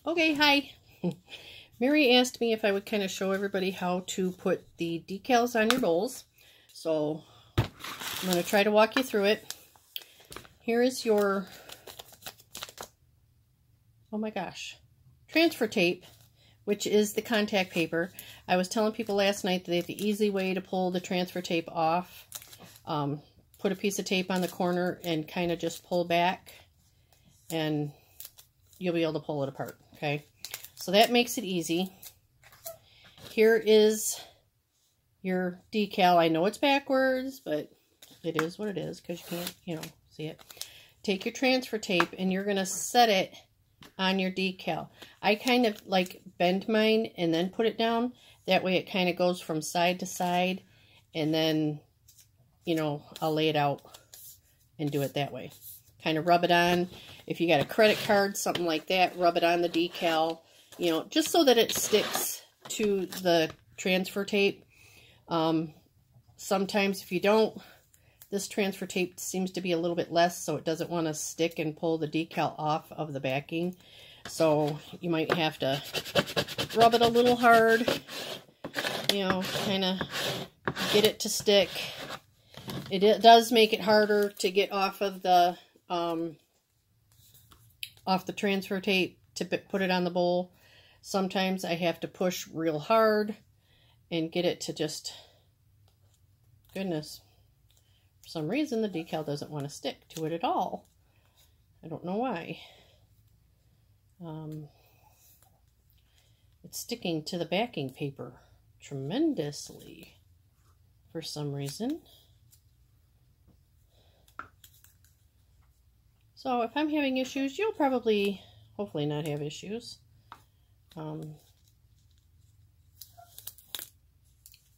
Okay, hi. Mary asked me if I would kind of show everybody how to put the decals on your bowls. So I'm going to try to walk you through it. Here is your, oh my gosh, transfer tape, which is the contact paper. I was telling people last night that the easy way to pull the transfer tape off, put a piece of tape on the corner and kind of just pull back and you'll be able to pull it apart, okay? So that makes it easy. Here is your decal. I know it's backwards, but it is what it is because you can't, see it. Take your transfer tape and you're going to set it on your decal. I kind of like bend mine and then put it down. That way it kind of goes from side to side, and then, I'll lay it out and do it that way. Kind of rub it on. If you got a credit card, something like that, rub it on the decal, just so that it sticks to the transfer tape. Sometimes if you don't, this transfer tape seems to be a little bit less, so it doesn't want to stick and pull the decal off of the backing. So you might have to rub it a little hard, kind of get it to stick. It does make it harder to get off of the transfer tape to put it on the bowl. Sometimes I have to push real hard and get it to just, goodness, for some reason the decal doesn't want to stick to it at all. I don't know why. It's sticking to the backing paper tremendously for some reason. So if I'm having issues, you'll probably, hopefully not have issues.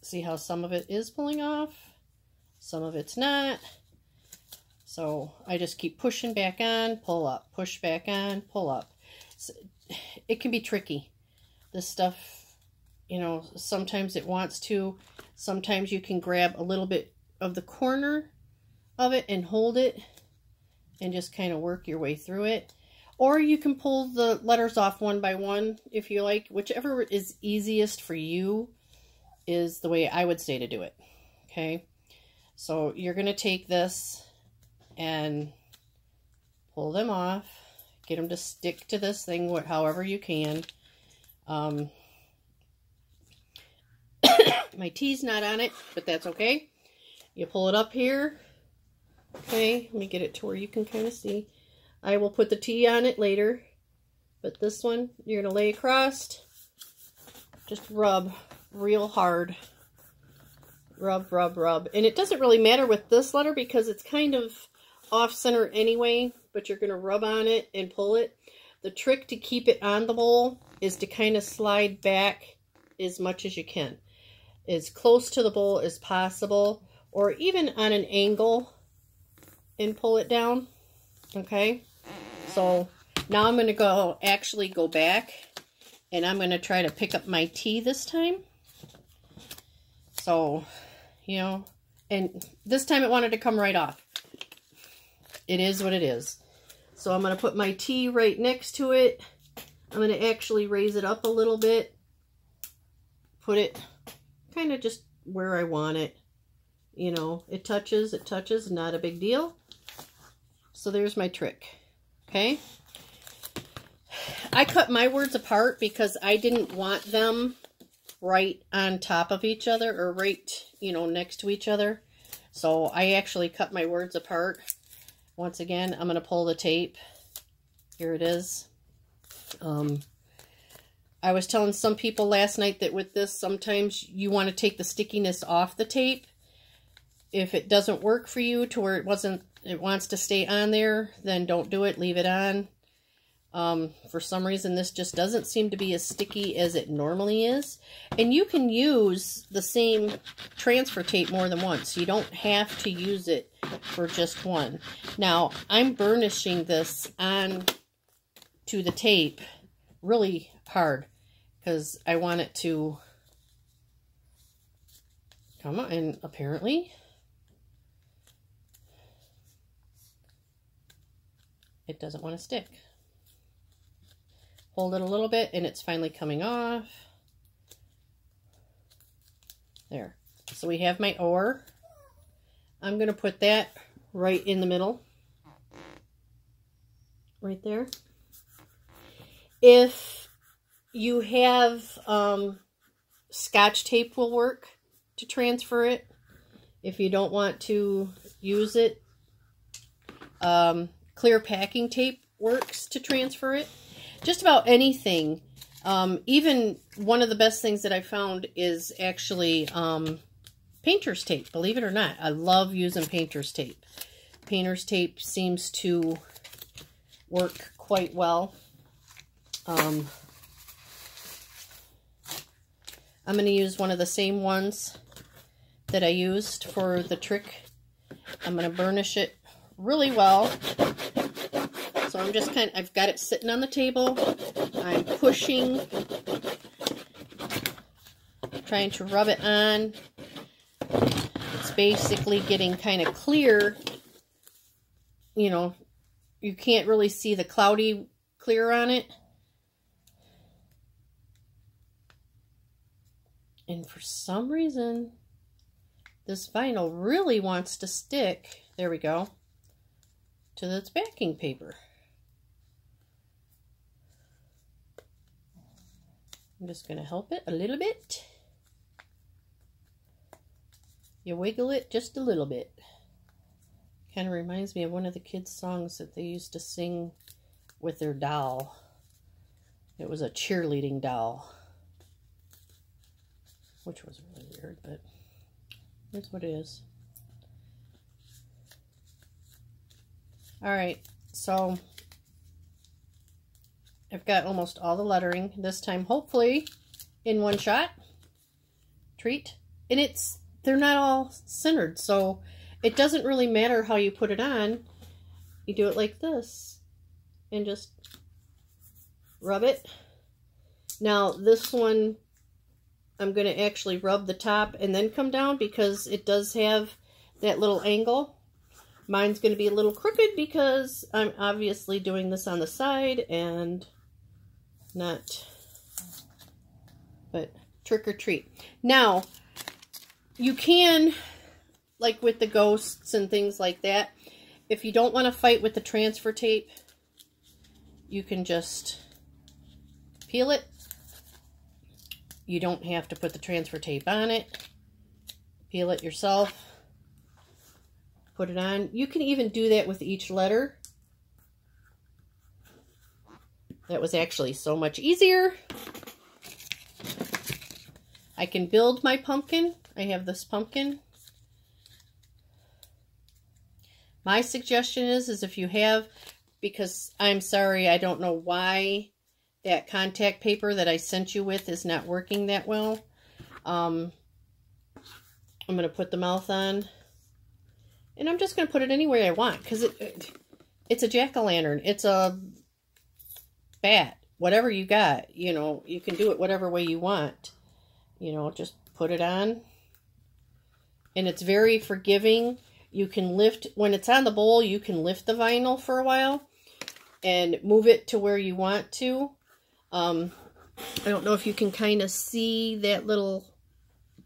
See how some of it is pulling off, some of it's not. So I just keep pushing back on, pull up, push back on, pull up. So it can be tricky. This stuff, sometimes it wants to. Sometimes you can grab a little bit of the corner of it and hold it and just kind of work your way through it. Or you can pull the letters off one by one if you like. Whichever is easiest for you is the way I would say to do it. Okay? So you're going to take this and pull them off. Get them to stick to this thing however you can. My T's not on it, but that's okay. You pull it up here. Okay, let me get it to where you can kind of see. I will put the T on it later, but this one you're going to lay across. Just rub real hard. Rub, rub, rub. And it doesn't really matter with this letter because it's kind of off-center anyway, but you're going to rub on it and pull it. The trick to keep it on the bowl is to kind of slide back as much as you can. As close to the bowl as possible, or even on an angle, and pull it down. Okay? So now I'm going to actually go back, and I'm going to try to pick up my T this time. So, and this time it wanted to come right off. It is what it is. So I'm going to put my T right next to it. I'm going to actually raise it up a little bit. Put it kind of just where I want it. It touches, not a big deal. So there's my trick. Okay? I cut my words apart because I didn't want them right on top of each other or right, next to each other. So I actually cut my words apart. Once again, I'm going to pull the tape. Here it is. I was telling some people last night that with this, sometimes you want to take the stickiness off the tape. If it doesn't work for you to where it wants to stay on there, then don't do it. Leave it on. For some reason, this just doesn't seem to be as sticky as it normally is. And you can use the same transfer tape more than once. You don't have to use it for just one. Now, I'm burnishing this on to the tape really hard because I want it to come on. And apparently it doesn't want to stick. Hold it a little bit and it's finally coming off. There. So we have my oar. I'm going to put that right in the middle. Right there. If you have Scotch tape will work to transfer it. If you don't want to use it, clear packing tape works to transfer it. Just about anything. Even one of the best things that I found is actually painter's tape, believe it or not. I love using painter's tape. Painter's tape seems to work quite well. I'm going to use one of the same ones that I used for the trick. I'm going to burnish it really well. So I'm just I've got it sitting on the table. I'm pushing, trying to rub it on. It's basically getting kind of clear. You know, you can't really see the cloudy clear on it. And for some reason, this vinyl really wants to stick, there we go, to this backing paper. I'm just going to help it a little bit. You wiggle it just a little bit. Kind of reminds me of one of the kids' songs that they used to sing with their doll. It was a cheerleading doll, which was really weird, but here's what it is. Alright, so I've got almost all the lettering this time, hopefully in one shot. Treat. And they're not all centered, so it doesn't really matter how you put it on. You do it like this and just rub it. Now this one, I'm going to actually rub the top and then come down because it does have that little angle. Mine's going to be a little crooked because I'm obviously doing this on the side and not, but trick or treat. Now, you can, like with the ghosts and things like that, if you don't want to fight with the transfer tape, you can just peel it. You don't have to put the transfer tape on it. Peel it yourself. Put it on. You can even do that with each letter. That was actually so much easier. I can build my pumpkin. I have this pumpkin. My suggestion is if you have, because I'm sorry, I don't know why that contact paper that I sent you with is not working that well. I'm going to put the mouth on. And I'm just going to put it anywhere I want because it's a jack-o'-lantern. It's a bat. Whatever you got, you know, you can do it whatever way you want. You know, just put it on. And it's very forgiving. You can lift, when it's on the bowl, you can lift the vinyl for a while and move it to where you want to. I don't know if you can kind of see that little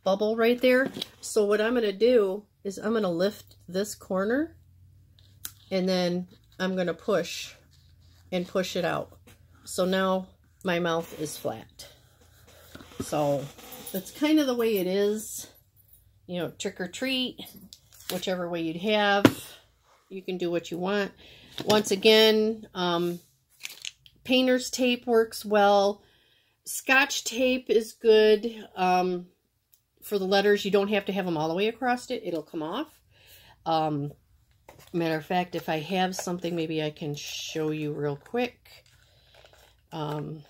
bubble right there. So what I'm going to do is I'm going to lift this corner and then I'm going to push and push it out. So now my mouth is flat. So that's kind of the way it is. You know, trick or treat, whichever way you'd have. You can do what you want. Once again, painter's tape works well. Scotch tape is good. For the letters, you don't have to have them all the way across it. It'll come off. Matter of fact, if I have something, maybe I can show you real quick. I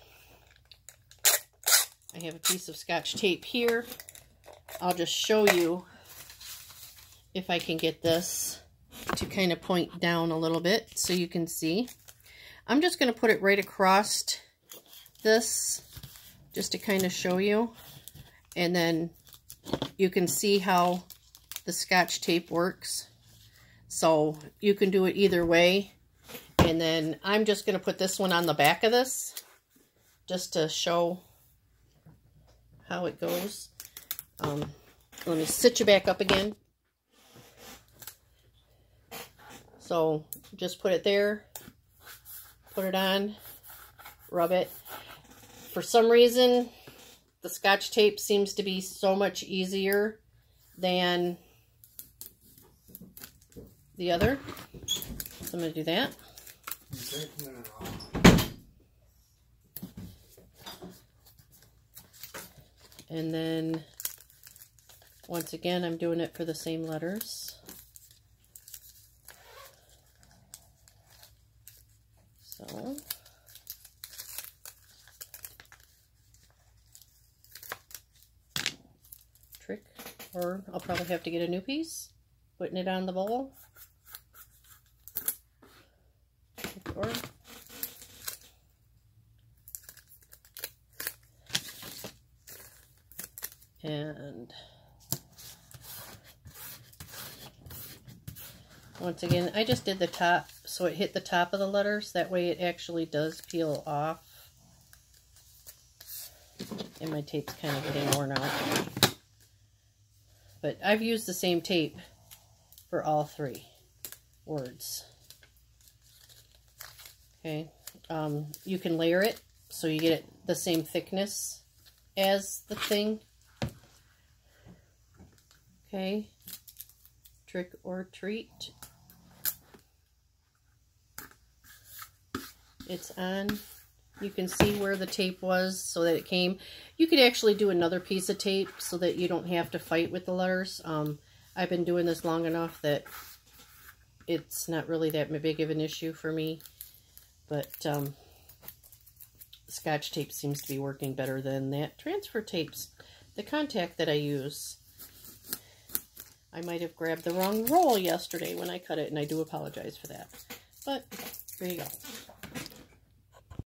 have a piece of Scotch tape here. I'll just show you if I can get this to kind of point down a little bit so you can see. I'm just going to put it right across this just to kind of show you. And then you can see how the Scotch tape works. So you can do it either way. And then I'm just going to put this one on the back of this. just to show how it goes. Let me sit you back up again. So just put it there, put it on, rub it. For some reason, the Scotch tape seems to be so much easier than the other. So I'm going to do that. And then, once again, I'm doing it for the same letters. So, trick, or I'll probably have to get a new piece, putting it on the bowl. Or and once again, I just did the top so it hit the top of the letters. That way it actually does peel off. And my tape's kind of getting worn out. But I've used the same tape for all three words. Okay, you can layer it so you get it the same thickness as the thing. Okay, trick or treat. It's on. You can see where the tape was so that it came. You could actually do another piece of tape so that you don't have to fight with the letters. I've been doing this long enough that it's not really that big of an issue for me. But Scotch tape seems to be working better than that transfer tapes. The contact that I use, I might have grabbed the wrong roll yesterday when I cut it, and I do apologize for that. But there you go.